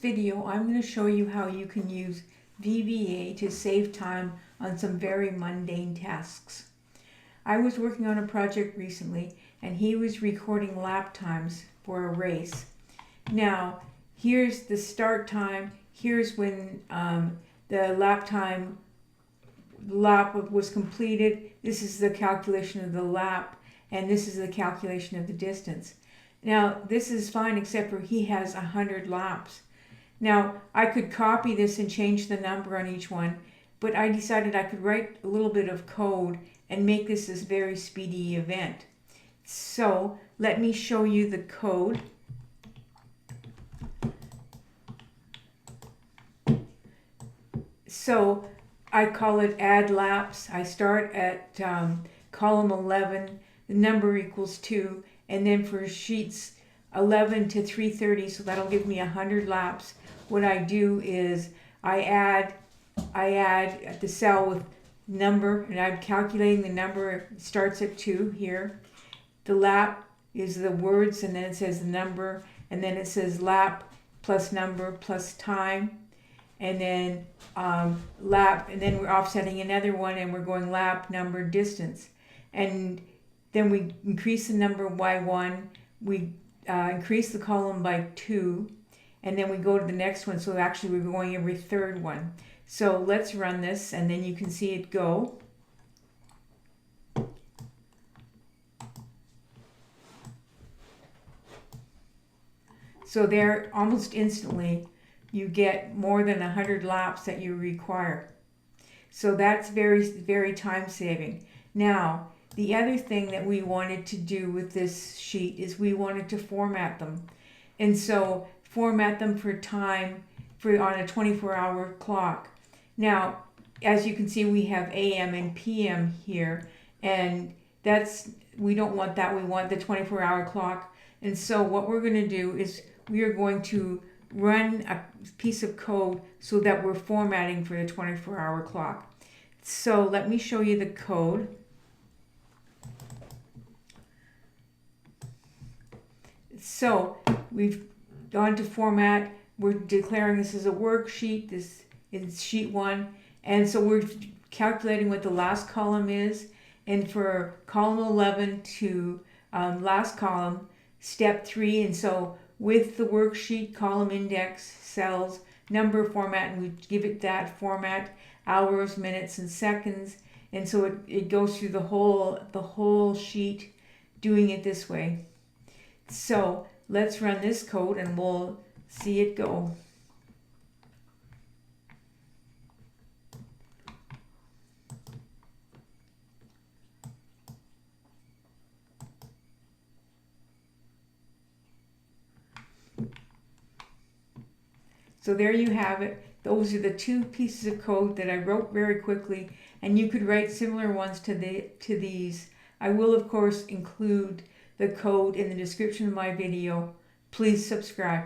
video, I'm going to show you how you can use VBA to save time on some very mundane tasks. I was working on a project recently and he was recording lap times for a race. Now, here's the start time, here's when the lap was completed, this is the calculation of the lap, and this is the calculation of the distance. Now, this is fine except for he has 100 laps. Now, I could copy this and change the number on each one, but I decided I could write a little bit of code and make this a very speedy event. So, let me show you the code. So, I call it addlaps. I start at column 11, the number equals 2, and then for sheets 11 to 330, so that'll give me 100 laps. What I do is I add the cell with number, and I'm calculating the number. It starts at 2 here. The lap is the words, and then it says the number, and then it says lap plus number plus time, and then lap, and then we're offsetting another one, and we're going lap, number, distance. And then we increase the number by 1, we increase the column by 2, and then we go to the next one, so actually we're going every third one. So let's run this, and then you can see it go. So there, almost instantly, you get more than 100 laps that you require. So that's very, very time saving. Now, the other thing that we wanted to do with this sheet is we wanted to format them. And so format them for time on a 24-hour clock. Now, as you can see, we have AM and PM here, and we don't want that. We want the 24-hour clock. And so what we're going to do is we are going to run a piece of code so that we're formatting for the 24-hour clock. So let me show you the code. So we've gone to format, we're declaring this as a worksheet, this is sheet 1, and so we're calculating what the last column is, and for column 11 to last column, step 3, and so with the worksheet, column index, cells, number format, and we give it that format, hours, minutes, and seconds, and so it goes through the whole sheet doing it this way. So let's run this code and we'll see it go. So there you have it. Those are the 2 pieces of code that I wrote very quickly, and you could write similar ones to these. I will, of course, include the code in the description of my video. Please subscribe.